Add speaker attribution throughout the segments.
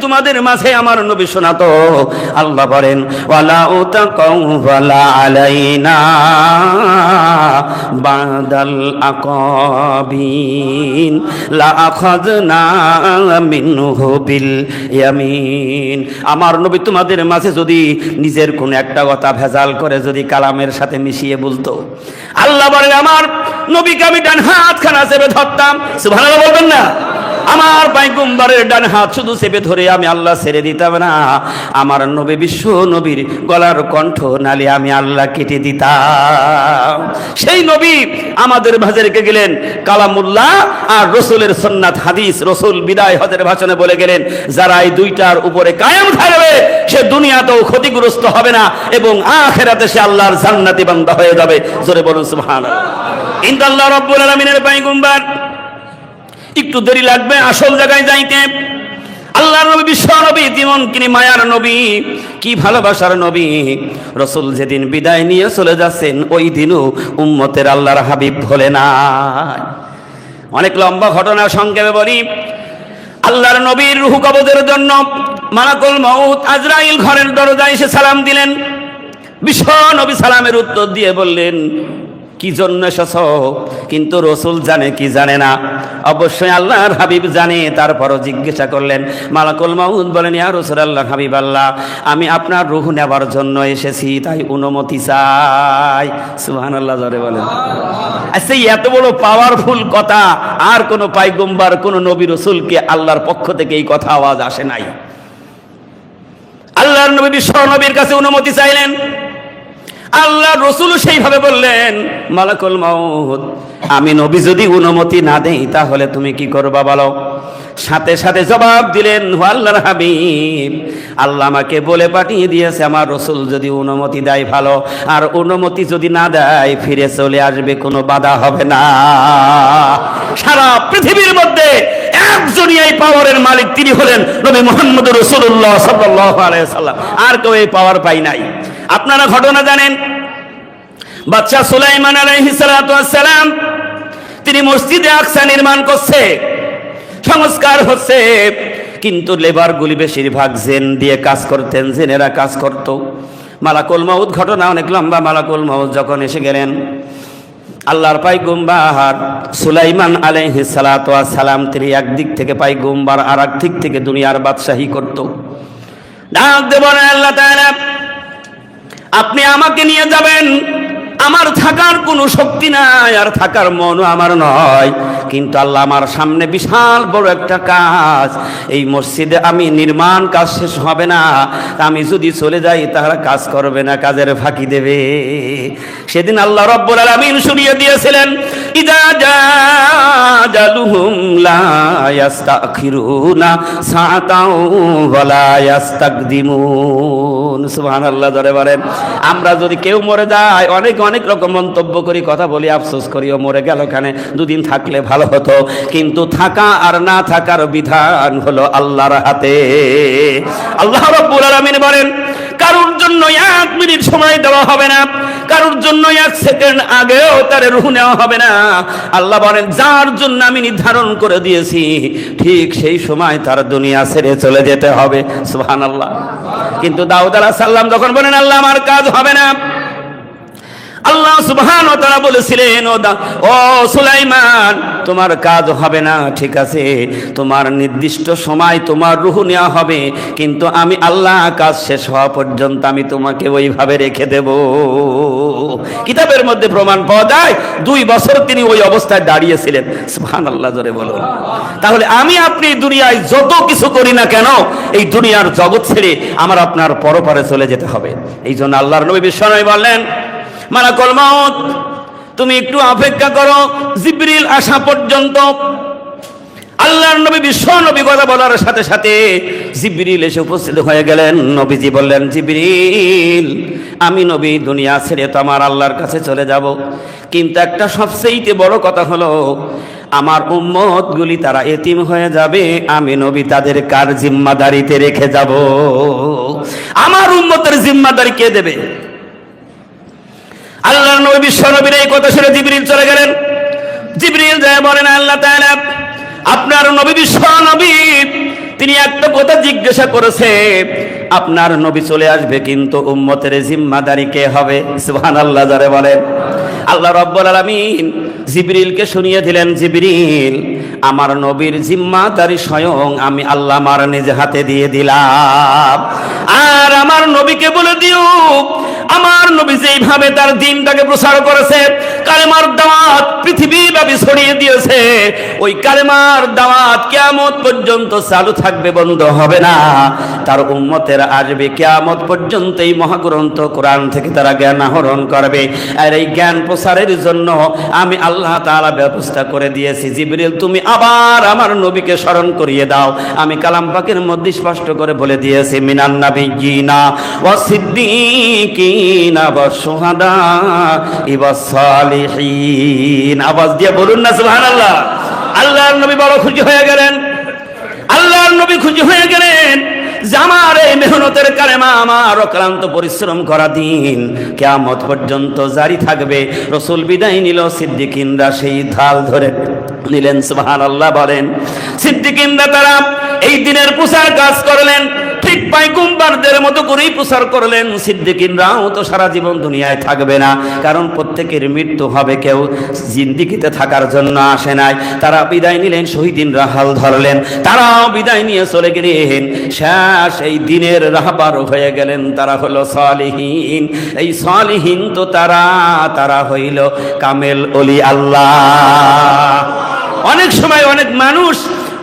Speaker 1: তোমাদের মাঝে আমার নবী শোনাতো, আল্লাহ বলেন ওয়ালা উতাকাউ ওয়ালা আলাইনা বাদাল আকাবিন লা আখাযনা মিনহু বিল ইয়ামিন। আমার নবী তোমাদের মাঝে যদি নিজের কোন একটা কথা ভেজাল করে যদি কালামের সাথে মিশিয়ে বলতো, আল্লাহ বলেন আমার নবীকে আমি ডান হাত খানা চেপে ধরতাম। সুবহানাল্লাহ বলবেন না? আমার পয়গম্বরের ডান হাত শুধু চেপে ধরে আমি আল্লাহ ছেড়ে দিতাম না, আমার নবী বিশ্ব নবীর গলার কণ্ঠ নালি আমি আল্লাহ কেটে দিতাম। সেই নবী আমাদের মাঝে রেখে গেলেন কালামুল্লাহ আর রসুলের সুন্নাত হাদিস। রসুল বিদায় হজের ভাষণে বলে গেলেন, যারা এই দুইটার উপরে কায়েম থাকবে সে দুনিয়াতেও ক্ষতিগ্রস্ত হবে না এবং আখিরাতে সে আল্লাহর জান্নাতি বান্দা হয়ে যাবে। জোরে বলুন সুবহানাল্লাহ। ইনশাআল্লাহ রাব্বুল আলামিনের পয়গম্বর একটু দেরি লাগবে আসল জায়গায় যাইতে। আল্লাহর নবী বিশ্ব নবী, জীবন কিনি মায়ার নবী, কি ভালোবাসার নবী। রসুল যেদিন বিদায় নিয়ে চলে যাচ্ছেন ওই দিনও উম্মতের আল্লাহর হাবিব ভোলে না। অনেক লম্বা ঘটনা সংক্ষেপে বলি। আল্লাহর নবীর রূহ কবজের জন্য মালাকুল মউত আজরাইল ঘরের দরজায় এসে সালাম দিলেন। বিশ্ব নবী সালামের উত্তর দিয়ে বললেন, কি জন্য এসেছ? কিন্তু রসুল জানে কি জানে না? অবশ্যই আল্লাহর হাবিব জানে। তারপরও জিজ্ঞাসা করলেন। মালাকুল মউত বলেন, ইয়া রাসূলুল্লাহ, হাবিব আল্লাহ, আমি আপনার রূহ নেবার জন্য এসেছি, তাই অনুমতি চাই। সুবহানাল্লাহ জোরে বলেন। আচ্ছা, এত বড় পাওয়ারফুল কথা আর কোন পয়গম্বর কোন নবী রসুলকে আল্লাহর পক্ষ থেকে এই কথা আওয়াজ আসে নাই। আল্লাহর নবী বিশ্ব নবীর কাছে অনুমতি চাইলেন। আল্লাহ রসুল সেইভাবে বললেন, মালাকুল মউত, আমি নবী যদি অনুমতি না দেই তাহলে তুমি কি করবা বলো? সাথে সাথে জবাব দিলেন, ও আল্লাহর হাবিব, আল্লাহ আমাকে বলে পাঠিয়ে দিয়েছে আমার রসুল যদি অনুমতি দেয় ভালো, আর অনুমতি যদি না দেয় ফিরে চলে আসবে, কোনো বাধা হবে না। সারা পৃথিবীর মধ্যে একজনই এই পাওয়ারের মালিক, তিনি হলেন নবী মুহাম্মদ রাসূলুল্লাহ সাল্লাল্লাহু আলাইহি ওয়াসাল্লাম। আর কেউ এই পাওয়ার পায় নাই। আপনারা ঘটনা জানেন, বাদশা সুলাইমান আলাইহিস সালাতু ওয়াস সালাম তিনি মসজিদে আকসা নির্মাণ করছে, সংস্কার হচ্ছে, কিন্তু লেবারগুলি বেশিরভাগ জেন দিয়ে কাজ করতেন, জেনেরা কাজ করত। মালাকুল মউত, ঘটনা অনেক লম্বা। মালাকুল মউত যখন এসে গেলেন, আল্লাহর পয়গম্বর সুলাইমান আলাইহিস সালাতু ওয়াস সালাম তিনি একদিক থেকে পয়গম্বর আর এক দিক থেকে দুনিয়ার বাদশাহী করত। ডাক দিয়ে বলেন, আল্লাহ তাআলা আপনি আমাকে নিয়ে যাবেন, আমার থাকার কোনো শক্তি নাই আর থাকার মনও আমার নয়, কিন্তু আল্লাহ আমার সামনে বিশাল বড় একটা কাজ, এই মসজিদে আমি নির্মাণ কাজ শেষ হবে না, আমি যদি চলে যাই তারা কাজ করবে না, কাজের ফাঁকি দেবে। সেদিন আল্লাহ রাব্বুল আলামিন শুনিয়ে দিয়েছিলেন, ইযা জালুহুম লা ইস্তাখিরুনা সাআতাও ওয়া লা ইস্তাকদিমুন। সুবহানাল্লাহ জোরে বলেন। আমরা যদি কেউ মরে যায় অনেক অনেক রকম মন্তব্য করি, কথা বলি, আফসোস করি, ও মরে গেল কেনে, দুদিন থাকলে ভালো হতো। কিন্তু থাকা আর না থাকার বিধান হলো আল্লাহর হাতে। আল্লাহ রাব্বুল আলামিন বলেন, কারোর জন্য 1 মিনিট সময় দেওয়া হবে না, কারোর জন্য 1 সেকেন্ড আগেও তার রূহ নেওয়া হবে না। আল্লাহ বলেন, যার জন্য আমি নির্ধারণ করে দিয়েছি ঠিক সেই সময় তার দুনিয়া ছেড়ে চলে যেতে হবে। সুবহানাল্লাহ। কিন্তু দাউদ আলাইহিস সালাম যখন বলেন, আল্লাহ আমার কাজ হবে না, আল্লাহ সুবহানাহু ওয়া তাআলা বলেছিলেন, ও সুলাইমান তোমার কাজ হবে না, ঠিক আছে, তোমার নির্দিষ্ট সময় তোমার রূহ নেওয়া হবে, কিন্তু আমি আল্লাহ কাজ শেষ হওয়া পর্যন্ত আমি তোমাকে ওইভাবে রেখে দেব। কিতাবের মধ্যে প্রমাণ পাওয়া যায় 2 বছর তিনি ওই অবস্থায় দাঁড়িয়েছিলেন। সুবহানাল্লাহ জোরে বলুন। তাহলে আমি আপনি দুনিয়ায় যত কিছু করি না কেন, এই দুনিয়ার জগৎ ছেড়ে আমার আপনার পরপারে চলে যেতে হবে। এই জন্য আল্লাহর নবী বিশ্বনবী বললেন, মালাকুল মউত তুমি একটু অপেক্ষা করো জিবরিল আসা পর্যন্ত। আল্লাহর নবী বিশ্ব নবী কথা বলার সাথে সাথে জিবরিল এসে উপস্থিত হয়ে গেলেন। নবীজি বললেন, জিবরিল আমি নবী দুনিয়া ছেড়ে তো আমার আল্লাহর কাছে চলে যাব, কিন্তু একটা সবচেয়ে বড় কথা হলো আমার উম্মতগুলি তারা এতিম হয়ে যাবে, আমি নবী তাদের কার জিম্মাদারিতে রেখে যাব? আমার উম্মতের জিম্মাদারি কে দেবে? আল্লাহর নবী বিশ্ব নবীর এই কথা শুনে জিবরিল চলে গেলেন। জিবরিল যায় বলেন, আল্লাহ তাআলা আপনার নবী বিশ্ব নবী তিনি একটা কথা জিজ্ঞাসা করেছে, আপনার নবী চলে আসবে কিন্তু উম্মতের জিম্মাদারি কে হবে? সুবহানাল্লাহ যারে বলেন। আল্লাহ রাব্বুল আলামিন জিবরিলকে শুনিয়ে দিলেন, জিবরিল, আমার নবীর জিম্মাদারি স্বয়ং আমি আল্লাহ আমার নিজ হাতে দিয়ে দিলাম। আর আমার নবীকে বলে দিও, আমার নবী যেইভাবে তার দ্বীনটাকে প্রচার করেছে, কালেমার দাওয়াত পৃথিবীব্যাপী ছড়িয়ে দিয়েছে, ওই কালেমার দাওয়াত কিয়ামত পর্যন্ত চালু থাকবে, বন্ধ হবে না। তার উম্মতেরা আসবে কিয়ামত পর্যন্ত এই মহাগ্রন্থ কোরআন থেকে তারা জ্ঞান আহরণ করবে। আর এই জ্ঞান প্রসারের জন্য আমি আল্লাহ তাআলা ব্যবস্থা করে দিয়েছি। জিবরিল, তুমি আবার আমার নবীকে স্মরণ করিয়ে দাও। আমি কালাম পাকের মধ্যে স্পষ্ট করে বলে দিয়েছি, মিনান নাবিয়্যিনা ওয়াস সিদ্দীকিনা ওয়াস শুহাদা ওয়াস সালিহিন। আওয়াজ দিয়ে বলুন না সুবহানাল্লাহ। আল্লাহর নবী বড় খুশি হয়ে গেলেন। আল্লাহর নবী খুশি হয়ে গেলেন যে আমার এই মেহনতের কালেমা, আমার অক্লান্ত পরিশ্রম করা দিন কিয়ামত পর্যন্ত জারি থাকবে। রাসূল বিদায় নিল, সিদ্দিকিনরা সেই ঢাল ধরে নিলেন। সুবহানাল্লাহ বলেন। সিদ্দিকিনরা তারা এই দিনের প্রচার কাজ করলেন, ঠিক পয়গম্বরদের মতো করেই প্রচার করলেন। সিদ্দিকিনরাও তো সারা জীবন দুনিয়ায় থাকবে না, কারণ প্রত্যেকের মৃত্যু হবে, কেউ জিন্দিগিতে থাকার জন্য আসে নাই। তারা বিদায় নিলেন, শহীদিনরা হাল ধরলেন, তারাও বিদায় নিয়ে চলে গেলেন। শেষ এই দিনের রাহবার হয়ে গেলেন, তারা হলো সালিহিন। এই সালিহিন তো তারা হইল কামেল ওলি আল্লাহ। অনেক সময় অনেক মানুষ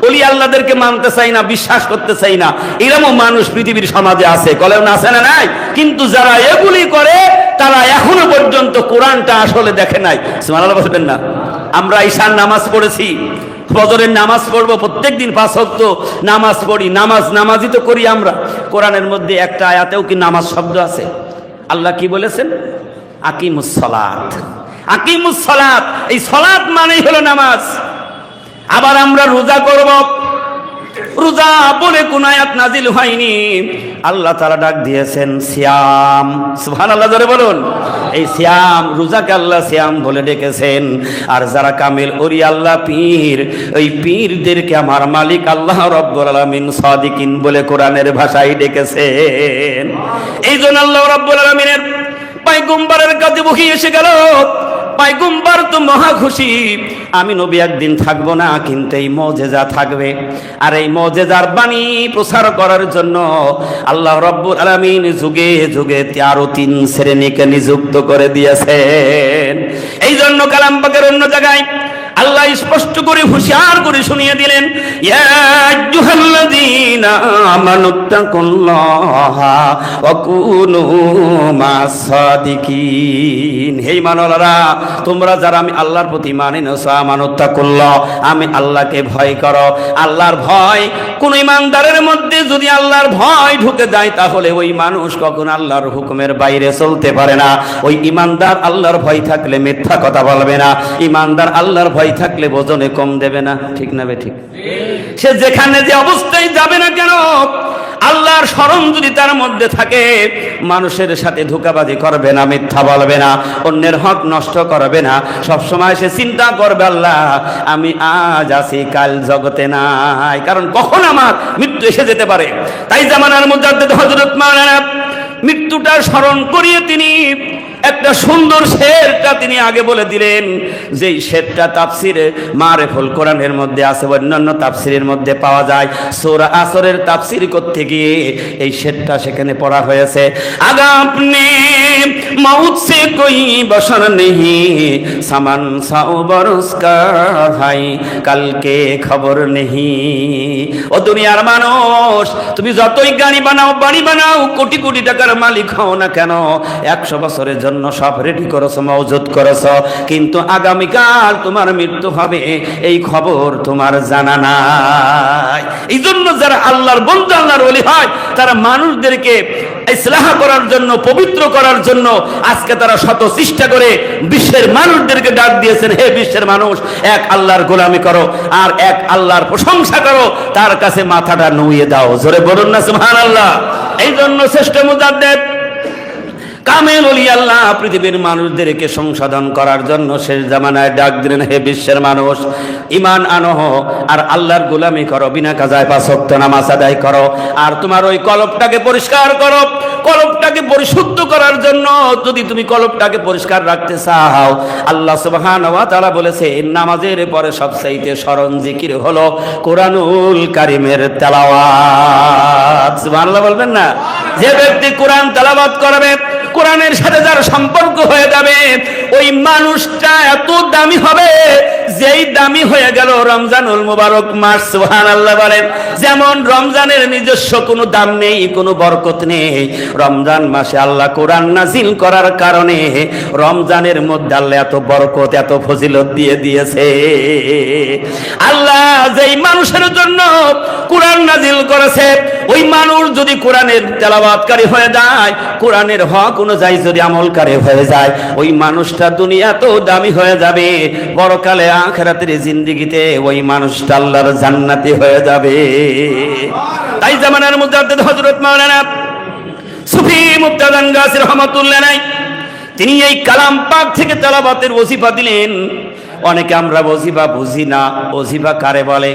Speaker 1: ওলি আল্লাহদেরকে মানতে চাই না, বিশ্বাস করতে চাই না, এরকম মানুষ পৃথিবীর সমাজে আছে, কলেও না আছে না নাই? কিন্তু যারা এগুলি করে তারা এখনো পর্যন্ত কোরআনটা আসলে দেখে নাই। সুবহানাল্লাহ বলবেন না? আমরা ঈশার নামাজ পড়েছি, ফজরের নামাজ পড়বো, প্রত্যেকদিন 5 ওয়াক্ত নামাজ পড়ি, নামাজই তো করি আমরা। কোরআনের মধ্যে একটা আয়াতেও কি নামাজ শব্দ আছে? আল্লাহ কি বলেছেন? আকিমুস সালাত। আকিমুস সালাত, এই সালাত মানেই হলো নামাজ। আবার আমরা রোজা করব, রোজা বলে কোন আয়াত নাজিল হয়নি। আল্লাহ তাআলা ডাক দিয়েছেন সিয়াম। সুবহানাল্লাহ জোরে বলুন। এই সিয়াম, রোজাকে আল্লাহ সিয়াম বলে ডেকেছেন। আর যারা কামিল ওলি আল্লাহ পীর, ওই পীরদেরকে আমার মালিক আল্লাহ রাব্বুল আলামিন সাদিকিন বলে কোরআনের ভাষায় ডেকেছেন। এই জন্য আল্লাহ রাব্বুল আলামিনের পয়গম্বরের কাছে বহি এসে গেল। পয়গম্বর তো মহা খুশি, আমি নবী একদিন থাকবো না, কিন্তু এই মুজিজা থাকবে। আর এই মুজিজার বাণী প্রচার করার জন্য আল্লাহ রাব্বুল আলামিন যুগে যুগে 13 শ্রেণীকে নিযুক্ত করে দিয়েছেন। এই জন্য কালাম পাকের অন্য জায়গায় আল্লাহ স্পষ্ট করে হুঁশিয়ার করে শুনিয়ে দিলেন, ইয়া আইয়ুহাল্লাযীনা আমানুত্তাকুল্লাহা ওয়া কুনু মা'আস সাদিকিন। হে ঈমানওয়ালারা, তোমরা যারা আমি আল্লাহর প্রতি মানে নছো, আমানুত্তাকুল্লাহ, আমি আল্লাহকে ভয় করো। আল্লাহর ভয় কোন ঈমানদারের মধ্যে যদি আল্লাহর ভয় ঢুকে যায়, তাহলে ওই মানুষ কখনো আল্লাহর হুকুমের বাইরে চলতে পারে না। ওই ঈমানদার আল্লাহর ভয় থাকলে মিথ্যা কথা বলবে না। ঈমানদার আল্লাহর ভয় থাকলে ওজনে কম দেবে না। ঠিক না ঠিক? সে যেখানে যে অবস্থায় যাবে না কেন, আল্লাহর স্মরণ যদি তার মধ্যে থাকে, মানুষের সাথে ধোঁকাবাজি করবে না, মিথ্যা বলবে না, অন্যের হক নষ্ট করবে না। সবসময় সে চিন্তা করবে, আল্লাহ আমি আজ আছি, কাল জগতে নাই, কারণ কখন আমার মৃত্যু এসে যেতে পারে। তাই জামানার মুজাদ্দিদ হযরত মাওলানা মৃত্যুটা স্মরণ করিয়ে তিনি একটা সুন্দর শেরটা তিনি আগে বলে দিলেন, যেই শেরটা তাফসিরে মারিফুল কোরআনের মধ্যে আছে, অন্যান্য তাফসিরের মধ্যে পাওয়া যায়। সূরা আসরের তাফসির করতে গিয়ে এই শেরটা সেখানে পড়া হয়েছে। আগা আপনি মৌত সে কোই বশর নেহি, সামান সাও বরস কা ভাই, কালকে খবর নেহি। ও দুনিয়ার মানুষ, তুমি যতই গাড়ি বানাও, বাড়ি বানাও, কোটি কোটি টাকার মালিক হও না কেন, 100 বছরের জন্য সব রেডি করেছো, মওজুদ করেছো, কিন্তু আগামীকাল তোমার মৃত্যু হবে, এই খবর তোমার জানা নাই। এই জন্য যারা আল্লাহর বন্ধু, আল্লাহর ওলি হয়, তারা মানুষদেরকে ইসলাহ করার জন্য, পবিত্র করার জন্য আজকে তারা শত চেষ্টা করে বিশ্বের মানুষদেরকে ডাক দিয়েছেন, হে বিশ্বের মানুষ, এক আল্লাহর গোলামি করো আর এক আল্লাহর প্রশংসা করো, তার কাছে মাথাটা নুইয়ে দাও। জোরে বলুন না সুবহানাল্লাহ। এই জন্য শ্রেষ্ঠ মুজাদ্দিদ কামেল ওলি আল্লাহ পৃথিবীর মানুষদেরকে সংশোধন করার জন্য শেষ জামানায় ডাক দিলেন, হে বিশ্বের মানুষ, ঈমান আনো আর আল্লাহর গোলামি করো, বিনা কাজায় 5 ওয়াক্ত নামাজ আদায় করো, আর তোমার ওই কলবটাকে পরিষ্কার করো। কলবটাকে পরিশুদ্ধ করার জন্য যদি তুমি কলবটাকে পরিষ্কার রাখতে চাও, আল্লাহ সুবহানাহু ওয়া তাআলা বলেছে নামাজের পরে সবচাইতে স্মরণ জিকির হলো কোরআনুল কারীমের তেলাওয়াত। সুবহানাল্লাহ বলবেন না? যে ব্যক্তি কোরআন তেলাওয়াত করবে, কোরআনের সাথে যার সম্পর্ক হয়ে যাবে, ওই মানুষটা এত দামি হবে যেই দামি হয়ে গেল রমজানুল মুবারক মাস। সুবহানাল্লাহ বলেন। যেমন রমজানের নিজস্ব কোনো দাম নেই, কোনো বরকত নেই, রমজান মাসে আল্লাহ কোরআন নাজিল করার কারণে রমজানের মধ্যে আল্লাহ এত বরকত, এত ফজিলত দিয়ে দিয়েছে। আল্লাহ যেই মানুষের জন্য কোরআন নাজিল করেছে, ওই মানুষ যদি কোরআনের তেলাওয়াতকারী হয়ে যায়, কোরআনের হক অনুযায়ী যদি আমলকারী হয়ে যায়, ওই মানুষটা দুনিয়াতেও দামি হয়ে যাবে, পরকালে আখিরাতের জিন্দেগিতে ওই মানুষটা আল্লাহর জান্নাতি হয়ে যাবে। তাই জামানার মুজাদ্দিদ হযরত মাওলানা সুফি মুক্তাদান গাছী রহমাতুল্লাহ আলাইহি তিনি এই কালাম পাক থেকে তেলাওয়াতের ওজিফা দিলেন। অনেকে আমরা ওজিফা বুঝি না, ওজিফা কারে বলে?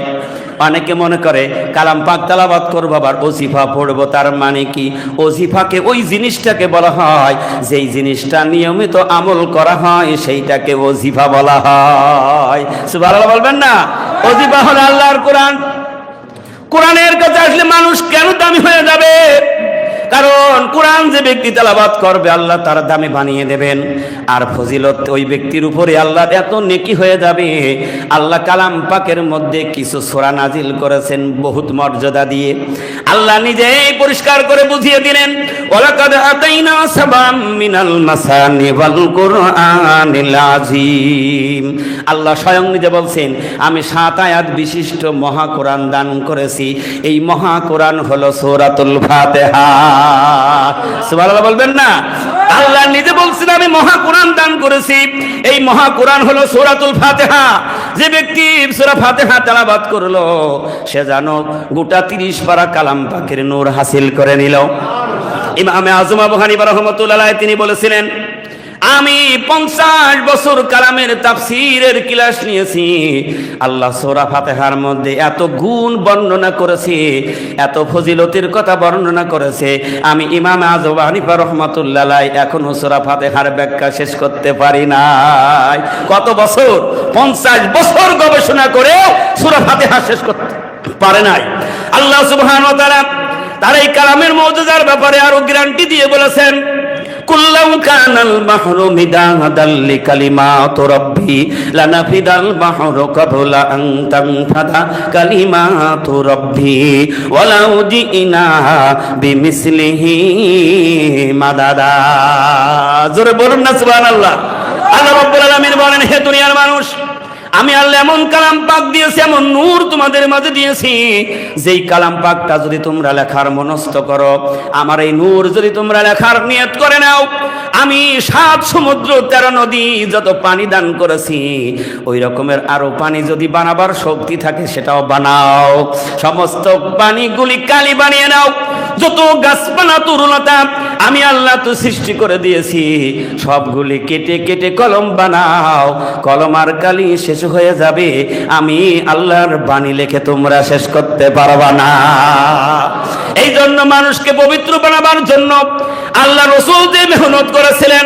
Speaker 1: অনেকে মনে করে কালাম পাক তেলাওয়াত করবো আবার ওজিফা পড়বো, তার মানে কি? ওজিফাকে ওই জিনিসটাকে বলা হয় যেই জিনিসটা নিয়মিত আমল করা হয়, সেইটাকে ওজিফা বলা হয়। সুবহানাল্লাহ বলবেন না? ওজিফা হলো আল্লাহর কোরআন। কোরআনের কাছে আসলে মানুষ কেন দামি হয়ে যাবে? কারণ কোরআন যে ব্যক্তি তেলাওয়াত করবে আল্লাহ তার দামি বানিয়ে দেবেন, আর ফজিলত ওই ব্যক্তির উপরে আল্লাহ এত নেকি হয়ে যাবে। আল্লাহ কালাম পাকের মধ্যে কিছু সূরা নাজিল করেছেন বহুত মর্যাদা দিয়ে। আল্লাহ নিজেই পরিষ্কার করে বুঝিয়ে দিলেন, ওয়ালাকাদ আতাইনা সাবাম মিনাল মাসানি ওয়াল কুরআনিল আযীম। আল্লাহ স্বয়ং নিজে বলছেন, আমি 7 আয়াত বিশিষ্ট মহা কোরআন দান করেছি। এই মহা কোরআন হলো সূরাতুল ফাতিহা। সুবহানাল্লাহ বলবেন না? আল্লাহ নিজে বলছেন আমি মহা কোরআন দান করেছি। এই মহা কোরআন হলো সূরাতুল ফাতিহা। যে ব্যক্তি সূরা ফাতিহা তেলাওয়াত করলো, সে জানো গোটা 30 পারা কালাম পাকের নূর হাসিল করে নিল। ইমামে আযম আবু হানিফা রাহমাতুল্লাহ আলাইহি তিনি বলেছিলেন, আমি 50 বছর কালামের তাফসীরের ক্লাস নিয়েছি। আল্লাহ সূরা ফাতিহার মধ্যে এত গুণ বর্ণনা করেছে, এত ফজিলতের কথা বর্ণনা করেছে, আমি ইমাম আযম হানিফা রাহমাতুল্লাহ আলাইহি এখনো সূরা ফাতিহার ব্যাখ্যা শেষ করতে পারি নাই। কত বছর? 50 বছর গবেষণা করে সূরা ফাতিহা শেষ করতে পারে নাই। আল্লাহ সুবহানাহু ওয়া তাআলা তার এই কালামের মুজিজার ব্যাপারে আরো গ্যারান্টি দিয়ে বলেছেন, কুল্লাউ কানাল বাহরু মিদাদাল লিকালিমাতি রাব্বি লানাফিদাল বাহরু কাবলা আন তানফাদা কালিমাতু রাব্বি ওয়ালাউ জিনা বিমিসলিহি মাদাদা। জোরে বলুন না সুবহানাল্লাহ। আল্লাহ রাব্বুল আলামিন বলেন, হে দুনিয়ার মানুষ, আমি আল্লাহ এমন কালাম পাক দিয়েছি, এমন নূর তোমাদের মাঝে দিয়েছি, যেই কালাম পাকটা যদি তোমরা লেখার মনস্থ করো, আমার এই নূর যদি তোমরা লেখার নিয়ত করে নাও, আমি 7 সমুদ্র 13 নদী যত পানি দান করেছি, ওই রকমের আরো পানি যদি বানাবার শক্তি থাকে সেটাও বানাও। সমস্ত পানিগুলি কালি বানিয়ে নাও। যত গাছপালা তরুলতা আমি আল্লাহ তো সৃষ্টি করে দিয়েছি, সবগুলি কেটে কেটে কলম বানাও। কলম আর কালি শেষ হয়ে যাবে, আমি আল্লাহর বাণী লিখে তোমরা শেষ করতে পারবা না। এই জন্য মানুষকে পবিত্র বানাবার জন্য আল্লাহ রাসূল যে মেহনত করেছিলেন,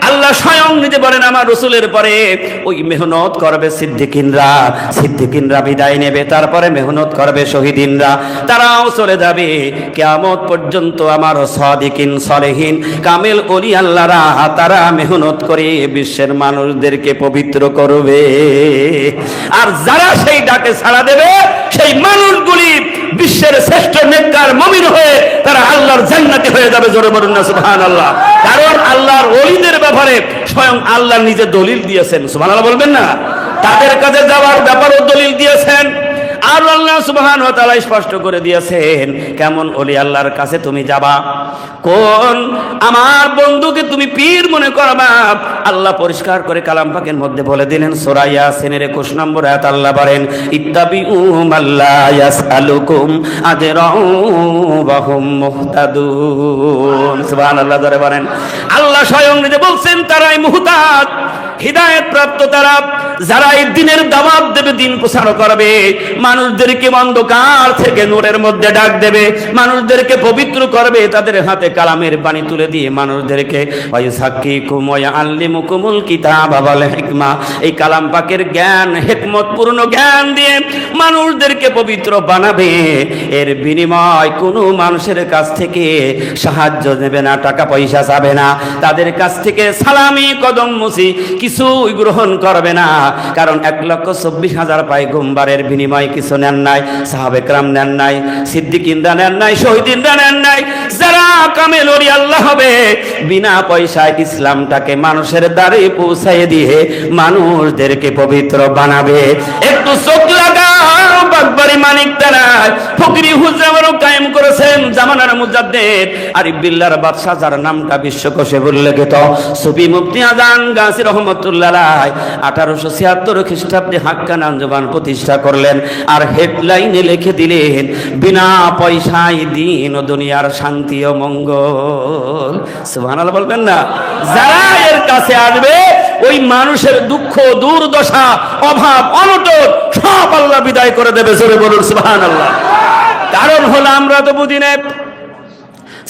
Speaker 1: আল্লাহ স্বয়ং নিজে বলেন আমার রাসূলের পরে ওই মেহনত করবে সিদ্দিকিনরা। সিদ্দিকিনরা বিদায় নেবে, তারপরে মেহনত করবে শহীদিনরা, তারাও চলে যাবে। কিয়ামত পর্যন্ত আমার সাদিকিন সালেহিন কামেল ওলি আল্লাহরা তারা মেহনত করে বিশ্বের মানুষদেরকে পবিত্র করবে। আর যারা সেই ডাকে সাড়া দেবে, সেই মানুষগুলি বিশ্বের শ্রেষ্ঠ নেককার মুমিন হয়ে তারা আল্লাহর জান্নাতি হয়ে যাবে। জোরে বলুন না সুবহানাল্লাহ। কারণ আল্লাহর ওলিদের ব্যাপারে স্বয়ং আল্লাহ নিজে দলিল দিয়েছেন। সুবহানাল্লাহ বলবেন না? তাদের কাছে যাওয়ার ব্যাপারেও দলিল দিয়েছেন। আর আল্লাহ সুবহানাহু ওয়া তাআলা স্পষ্ট করে দিয়েছেন কেমন ওলি আল্লাহর কাছে তুমি যাবা, কোন আমার বন্ধুকে তুমি পীর মনে করবা। আল্লাহ পরিষ্কার করে কালাম পাকের মধ্যে বলে দিলেন, সূরা ইয়াসিনের 21 নম্বর আয়াত আল্লাহ বলেন, ইত্তাবিউ মাল্লা ইয়াসআলুকুম আজরাউ ওয়া হুম মুহতাদুন। সুবহানাল্লাহ ধরে বলেন, আল্লাহ স্বয়ং নিজে বলছেন তারাই মুহতাদ, হিদায়াত প্রাপ্ত তারা, যারা এই দিনের দাওয়াত দেবে, দিন প্রচার করবে, মানুষদেরকে অন্ধকার থেকে নূরের মধ্যে ডাক দেবে, মানুষদেরকে পবিত্র করবে, তাদের হাতে কালামের বাণী তুলে দিয়ে মানুষদেরকে ওয়ায়ুযাক্কিকুম ওয়া ইউআল্লিমুকুমুল কিতাবা ওয়াল হিকমা, এই কালাম পাকের জ্ঞান, হিকমত পূর্ণ জ্ঞান দিয়ে মানুষদেরকে পবিত্র বানাবে। এর বিনিময় কোনো মানুষের কাছ থেকে সাহায্য নেবে না, টাকা পয়সা চাবে না, তাদের কাছ থেকে সালামি কদম মুসি কিছুই গ্রহণ করবে না। কারণ 1,24,000 পয়গম্বরের বিনিময়ে কিছু নেন নাই, সাহাবে কেরাম নেন নাই, সিদ্দিকিনরা নেন নাই, শহীদিনরা নেন নাই। যারা কামেল ওলি আল্লাহ হবে, বিনা পয়সায় ইসলামটাকে মানুষের দ্বারে পৌঁছায় দিয়ে মানুষদেরকে পবিত্র বানাবে। একটু চোখ লাগাও, বাগবাড়ি মানিক তারা ফকিরি হুজরাও কায়েম করেছেন জামানার মুজাদ্দিদ আরিফ বিল্লাহর বাদশা, যার নামটা বিশ্বকোষে উল্লেখিত, সুফি মুফতি আজান গাজী রহমাতুল্লাহ আলাইহি 1876 খ্রিস্টাব্দে হাক্কান আঞ্জুমান প্রতিষ্ঠা করলেন। আর হেডলাইনে লিখে দিলেন, বিনা পয়সায় দিন ও দুনিয়ার শান্তি ও মঙ্গল। সুবহানাল্লাহ বলবেন না? যারা এর কাছে আসবে, ওই মানুষের দুঃখ, দুর্দশা, অভাব, অনটন সব আল্লাহ বিদায় করে দেবে। জোরে বলুন সুবহানাল্লাহ। কারণ হলো আমরা তো বুঝি না,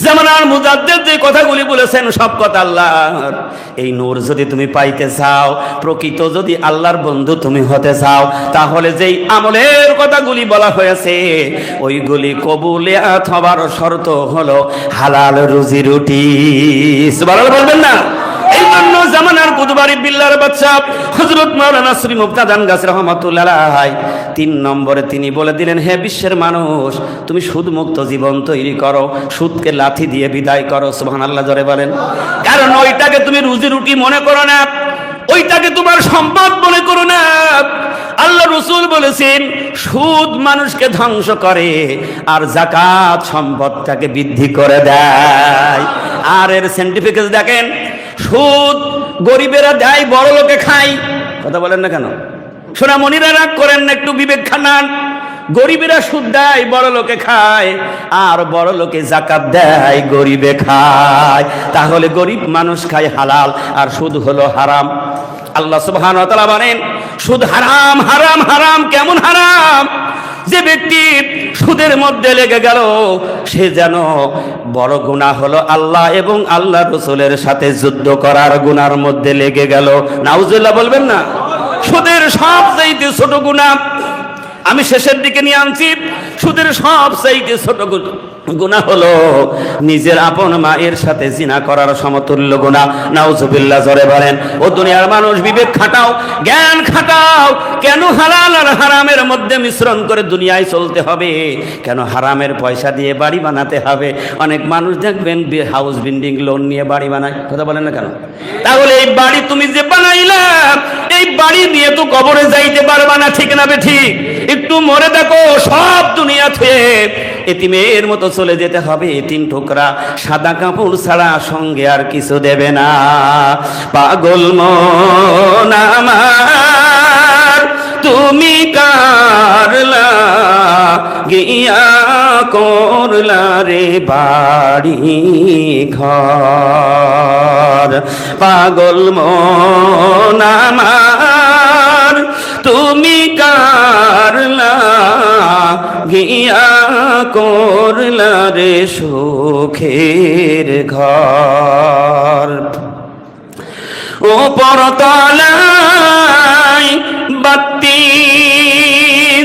Speaker 1: জামানার মুজাদ্দিদ যে কথাগুলি বলেছেন সব কথা আল্লাহর। এই নূর যদি তুমি পাইতে চাও, প্রকৃত যদি আল্লাহর বন্ধু তুমি হতে চাও, তাহলে যেই আমলের কথাগুলি বলা হয়েছে ওইগুলি কবুলিয়াত হবার শর্ত হলো হালাল রুজি রুটি। সুবহানাল্লাহ বলবেন না? এই জন্য জামানার কুতুবারি বিল্লাহর বাদশা হযরত মাওলানা শ্রী মুফতি আজান গাজী রহমাতুল্লাহ আলাইহি 3 নম্বরে তিনি বলে দিলেন, হে বিশ্বের মানুষ, তুমি সুদ মুক্ত জীবন তৈরি করো, সুদকে লাথি দিয়ে বিদায় করো। সুবহানাল্লাহ জোরে বলেন। কারণ ওইটাকে তুমি রুজি রুটি মনে করো না, ওইটাকে তোমার সম্পদ মনে করো না। আল্লাহ রাসূল বলেছেন, সুদ মানুষকে ধ্বংস করে আর যাকাত সম্পদটাকে বৃদ্ধি করে দেয়। আর এর সার্টিফিকেট দেখেন, সুদ গরিবেরা দেয়, বড় লোকে খায়। কথা বলেন না কেন? সোনামণিরা রাগ করেন না, একটু বিবেক খানান। গরিবেরা সুদ দেয়, বড় লোকে খায়, আর বড় লোকে যাকাত দেয়, গরিবে খায়। তাহলে গরিব মানুষ খায় হালাল, আর সুদ হলো হারাম। আল্লাহ সুবহানাহু ওয়া তাআলা বলেন, সুদ হারাম, হারাম, হারাম। কেমন হারাম? যে ব্যক্তি সুদের মধ্যে লেগে গেল, সে যেন বড় গুনাহ হলো আল্লাহ এবং আল্লাহ রাসূলের সাথে যুদ্ধ করার গুনার মধ্যে লেগে গেল। নাউজুবিল্লাহ বলবেন না? সুদের সবচাইতে ছোট গুনাহ আমি শেষের দিকে নিয়ে আনছি। সুদের সবচাইতে ছোট গুনাহ হলো নিজের আপন মায়ের সাথে জিনা করার সমতুল্য গুনাহ। নাউজুবিল্লাহ জোরে বলেন। ও দুনিয়ার মানুষ, বিবেক খাটাও, জ্ঞান খাটাও। কেন হালাল আর হারামের মধ্যে মিশ্রণ করে দুনিয়ায় চলতে হবে? কেন হারামের পয়সা দিয়ে বাড়ি বানাতে হবে? অনেক মানুষ দেখবেন হাউস বিল্ডিং লোন নিয়ে বাড়ি বানায়। কথা বলেন না কেন? তাহলে এই বাড়ি তুমি যে বানাইলা, এই বাড়ি দিয়ে তো কবরে যাইতে পারবা না, ঠিক না ঠিক? একটু মরে দেখো, সব দুনিয়া থেকে এতিমের মতো চলে যেতে হবে। 3 টুকরা সাদা কাপড় ছাড়া সঙ্গে আর কিছু দেবে না। পাগল মন আমার, তুমি কারলা গিয়া করলা রে বাড়ি ঘর। পাগল মন আমার, তুমি কারলা গিয়া করলা রে সুখের ঘর। ও পরতলায় বাতি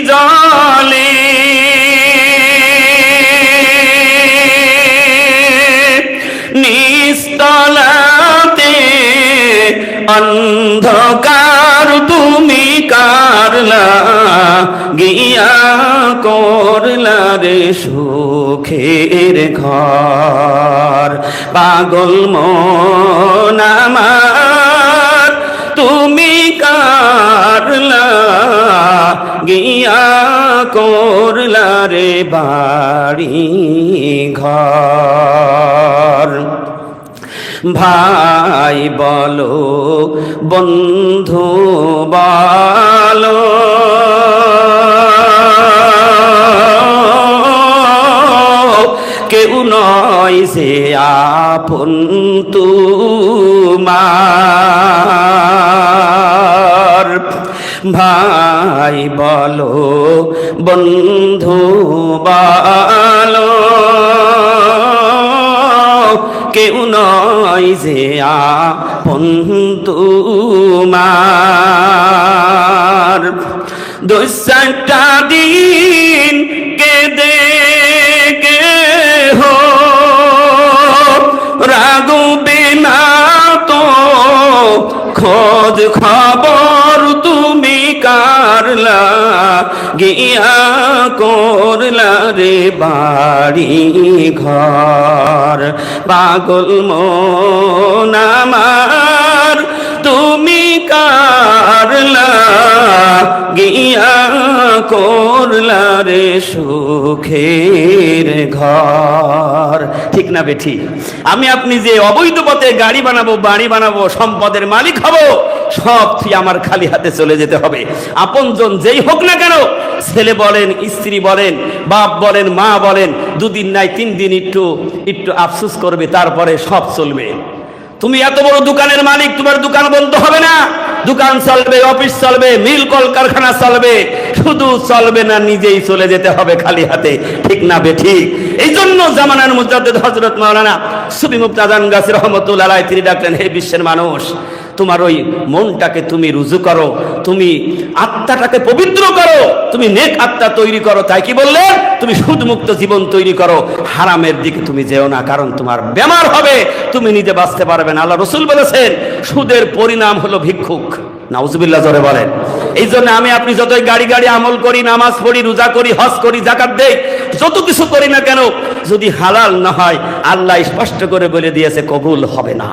Speaker 1: জ্বলে, নিস্তলাতে অন্ধকার, তুমি কারলা গিয়া করলা রে সুখের ঘর। পাগল মন আমার, তুমি কার গিয়া করলা রে বাড়ি ঘর। ভাই বলো বন্ধু বলো কেউ নয় সে আপন তোমার। ভাই বলো বন্ধু বলো কেউ নয় যে আপন তোমার। দুই চারটা দিন কেঁদে হো রাগবে না তো খোঁজ খবর তুমি কারলা গিয়া করলা রে বাড়ি ঘর। পাগল মন আমার তুমি কারলা গিয়া করলা রে সুখের ঘর। ঠিক না বেঠি? আমি আপনি যে অবৈধ পথে গাড়ি বানাবো, বাড়ি বানাবো, সম্পদের মালিক হব, সব আমার খালি হাতে চলে যেতে হবে। আপনজন যেই হোক না কেন, ছেলে বলেন, স্ত্রী বলেন, বাপ বলেন, মা বলেন, দুদিন নাই 3 দিন একটু আফসোস করবে, তারপরে সব চলবে। তুমি এত বড় দোকানের মালিক, তোমার দোকান বন্ধ হবে না। দোকান চলবে, অফিস চলবে, মিল কল কারখানা চলবে, শুধু চলবে না, নিজেই চলে যেতে হবে খালি হাতে। ঠিক না বেঠিক? এই জন্য জামানার মুজাদ্দিদ হযরত মাওলানা সুফি মুক্তাদান গাছী রহমতুল্লাহ আলাইহি তিনি ডাকলেন, হে বিশ্বের মানুষ, তোমার ওই মনটাকে তুমি রুজু করো, তুমি আত্মাটাকে পবিত্র করো, তুমি নেক আত্মা তৈরি করো। তাই কি বললেন? তুমি সুদমুক্ত জীবন তৈরি করো, হারামের দিকে তুমি যেও না, কারণ তোমার বেমার হবে, তুমি নিজে বাঁচতে পারবে না। আল্লাহ রাসূল বলেছেন, সুদের পরিণাম হলো ভিক্ষুক। নাউজুবিল্লাহ জোরে বলেন। এই জন্য আমি আপনি যতই গাড়ি গাড়ি আমল করি, নামাজ পড়ি, রোজা করি, হজ করি, যাকাত দেই, যত কিছু করি না কেন, যদি হালাল না হয় আল্লাহ স্পষ্ট করে বলে দিয়েছে কবুল হবে না।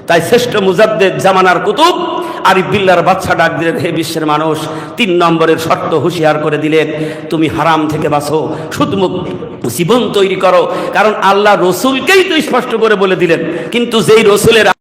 Speaker 1: তাই শ্রেষ্ঠ মুজাদ্দিদ জামানার কুতুব আরিফ বিল্লাহর বাদশা ডাক দিলেন, হে বিশ্বের মানুষ, 3 নম্বরের শর্ত হুঁশিয়ার করে দিলেন, তুমি হারাম থেকে বাঁচো, সুদমুক্ত জীবন তৈরি করো। কারণ আল্লাহ রসুলকেই তো স্পষ্ট করে বলে দিলেন, কিন্তু যেই রসুলের